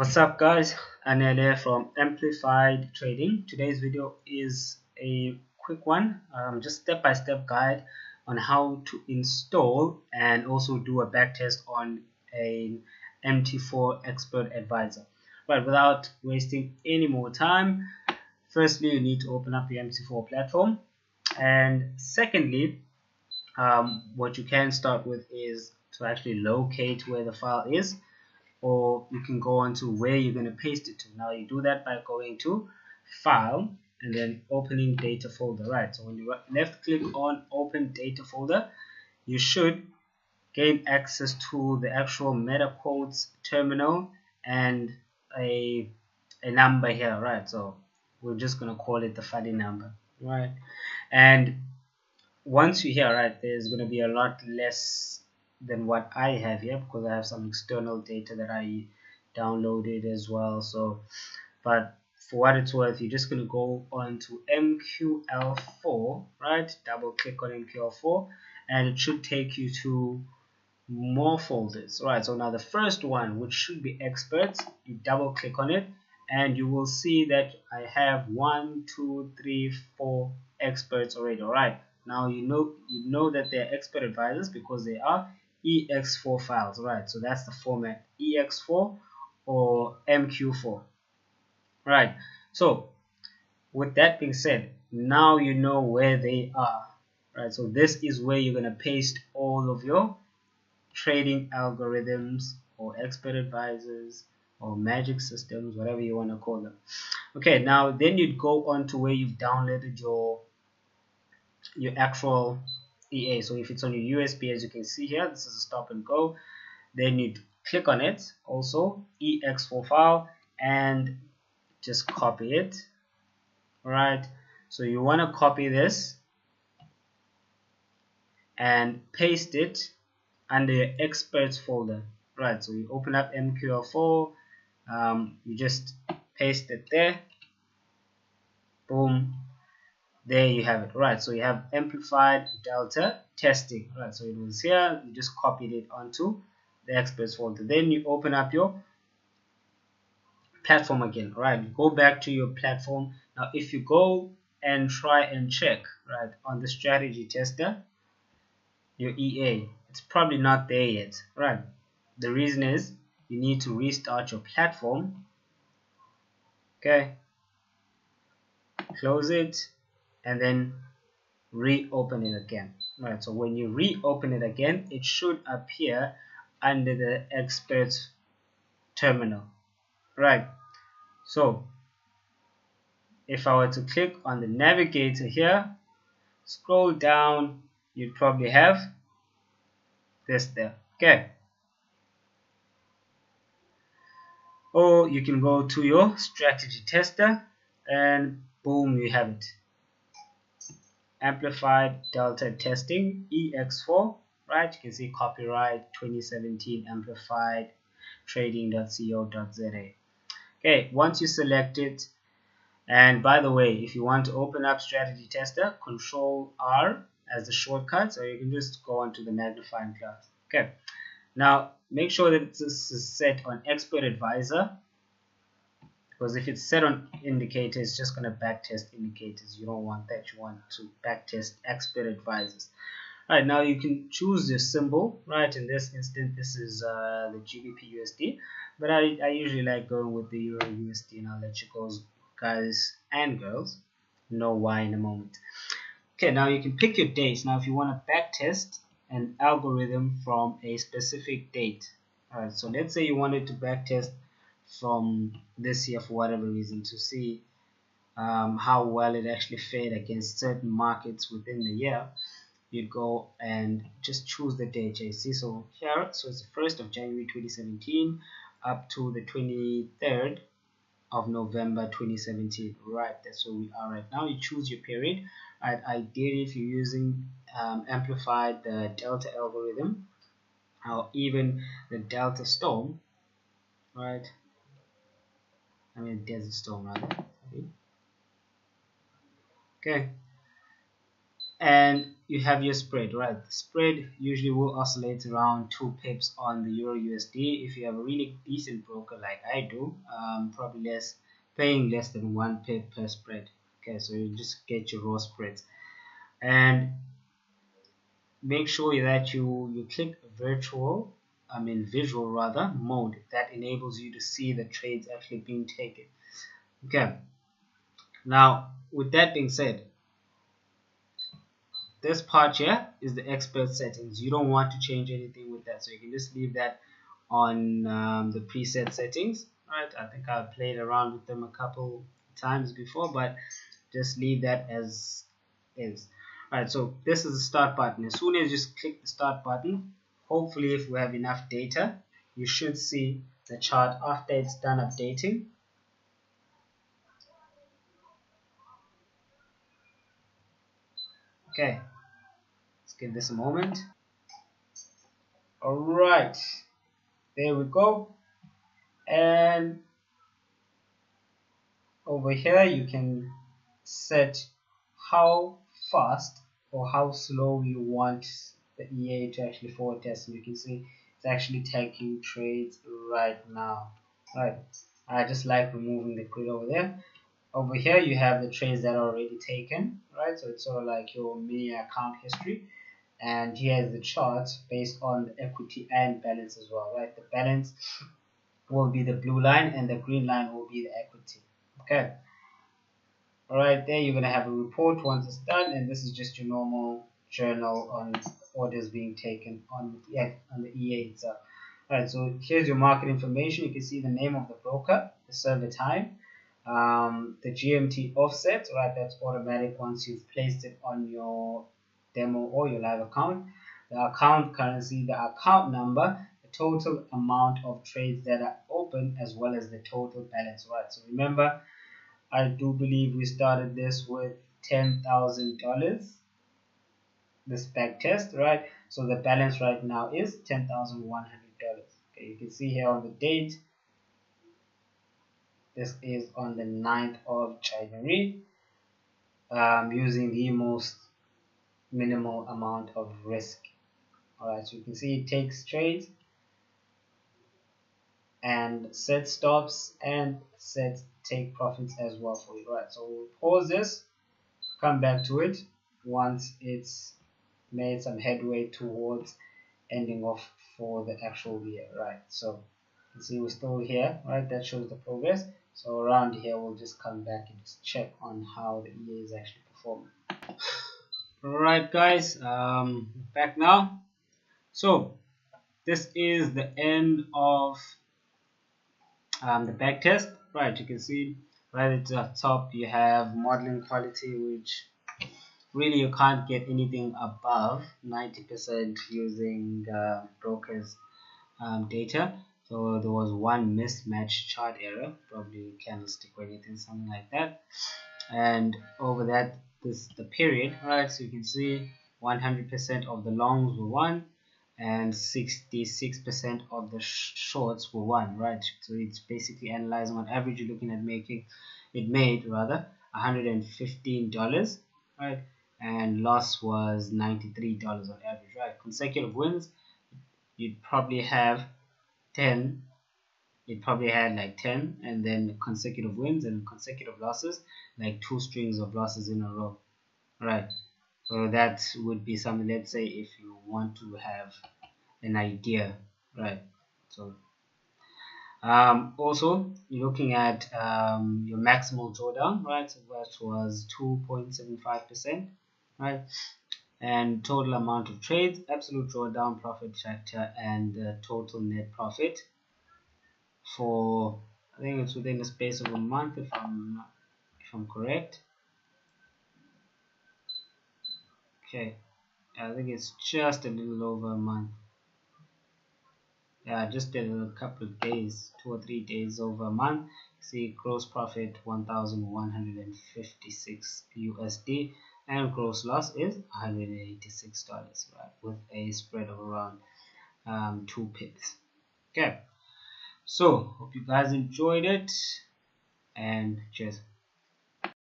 What's up guys, Anil here from Amplified Trading. Today's video is a quick one, just step-by-step guide on how to install and also do a backtest on an MT4 expert advisor. But without wasting any more time, firstly you need to open up the MT4 platform, and secondly what you can start with is to actually locate where the file is, or you can go on to where you're going to paste it to. Now you do that by going to file and then opening data folder, right? So when you left click on open data folder, you should gain access to the actual MetaQuotes terminal and a number here, right? So we're just going to call it the funny number, right? And once you're here, right, there's going to be a lot less than what I have here because I have some external data that I downloaded as well. So, but for what it's worth, you're just going to go on to MQL4, right? Double click on MQL4 and it should take you to more folders, right? So now the first one, which should be experts, you double click on it and you will see that I have 1, 2, 3, 4 experts already. All right, now you know that they're expert advisors because they are ex4 files, right? So that's the format, ex4 or MQ4, right? So with that being said, now you know where they are, right? So this is where you're going to paste all of your trading algorithms or expert advisors or magic systems, whatever you want to call them. Okay, now then you'd go on to where you've downloaded your actual EA. So if it's on your USB, as you can see here, this is a stop and go. Then you'd click on it, also ex4 file, and just copy it. All right, so you want to copy this and paste it under your experts folder, right? So you open up MQL4, you just paste it there, boom, there you have it, right? So you have amplified delta testing, right? So it was here, you just copied it onto the experts folder. Then you open up your platform again, right? You go back to your platform. Now if you go and try and check, right, on the strategy tester, your EA, it's probably not there yet, right? The reason is you need to restart your platform. Okay, close it and then reopen it again, right? So when you reopen it again, it should appear under the experts terminal, right? So if I were to click on the navigator here, scroll down, you'd probably have this there. Okay, or you can go to your strategy tester and boom, you have it, amplified delta testing ex4, right? You can see copyright 2017 amplified trading.co.za. okay, once you select it, and by the way, if you want to open up strategy tester, Control R as the shortcut, so you can just go onto the magnifying glass. Okay, now make sure that this is set on expert advisor, because if it's set on indicator, it's just going to backtest indicators. You don't want that. You want to backtest expert advisors. Right, now you can choose your symbol, right? In this instance, this is the GBP USD, but I usually like going with the Euro USD, and I'll let you guys and girls know why in a moment. Okay, now you can pick your dates. Now if you want to backtest an algorithm from a specific date, all right, so let's say you wanted to backtest from this year for whatever reason to see how well it actually fared against certain markets within the year, you'd go and just choose the date. You see, so here, so it's the 1st of January 2017 up to the 23rd of November 2017, right? That's where we are right now. You choose your period, right? Ideally, if you're using amplified the delta algorithm or even the delta storm, right? I mean desert storm rather. Okay, and you have your spread, right? The spread usually will oscillate around 2 pips on the Euro USD. If you have a really decent broker like I do, probably paying less than 1 pip per spread. Okay, so you just get your raw spreads, and make sure that you click visual rather mode. That enables you to see the trades actually being taken. Okay, now with that being said, this part here is the expert settings. You don't want to change anything with that, so you can just leave that on the preset settings. Right, I think I've played around with them a couple times before, but just leave that as is. Alright, so this is the start button. As soon as you just click the start button, hopefully if we have enough data, you should see the chart after it's done updating. Okay, let's give this a moment. Alright, there we go. And over here you can set how fast or how slow you want the EA to actually forward test. And you can see it's actually taking trades right now. Right, I just like removing the grid over there. Over here you have the trades that are already taken, right? So it's sort of like your mini account history, and here's the chart based on the equity and balance as well, right? The balance will be the blue line and the green line will be the equity. Okay, right there you're going to have a report once it's done, and this is just your normal journal on orders being taken on the EA itself. Alright, so here's your market information. You can see the name of the broker, the server time, the GMT offset, right? That's automatic once you've placed it on your demo or your live account. The account currency, the account number, the total amount of trades that are open, as well as the total balance, right? So remember, I do believe we started this with $10,000, this back test, right? So the balance right now is $10,100. Okay, you can see here on the date, this is on the 9th of January, using the most minimal amount of risk. Alright, so you can see it takes trades and set stops and set take profits as well for you. Right, so we'll pause this, come back to it once it's made some headway towards ending off for the actual year. Right, so you can see we're still here, right? That shows the progress. So around here we'll just come back and just check on how the EA is actually performing. Alright guys, back now. So this is the end of the back test. Right, you can see right at the top you have modeling quality, which really you can't get anything above 90% using brokers data. So there was one mismatched chart error, probably candlestick or anything, something like that. And over that, this the period, right? So you can see 100% of the longs were won and 66% of the shorts were won, right? So it's basically analyzing on average. You're looking at making it made rather $115, right? And loss was $93 on average, right? Consecutive wins, you'd probably have 10. It probably had like 10, and then consecutive wins and consecutive losses, like 2 strings of losses in a row, right? So that would be something, let's say if you want to have an idea, right? So also you're looking at your maximal drawdown, right? So that was 2.75%, right? And total amount of trades, absolute drawdown, profit factor, and total net profit for, I think it's within the space of a month, if I'm correct. Okay, I think it's just a little over a month. Yeah, just a couple of days, 2 or 3 days over a month. See, gross profit 1,156 USD, and gross loss is $186, right? With a spread of around 2 pips. Okay, so hope you guys enjoyed it, and cheers.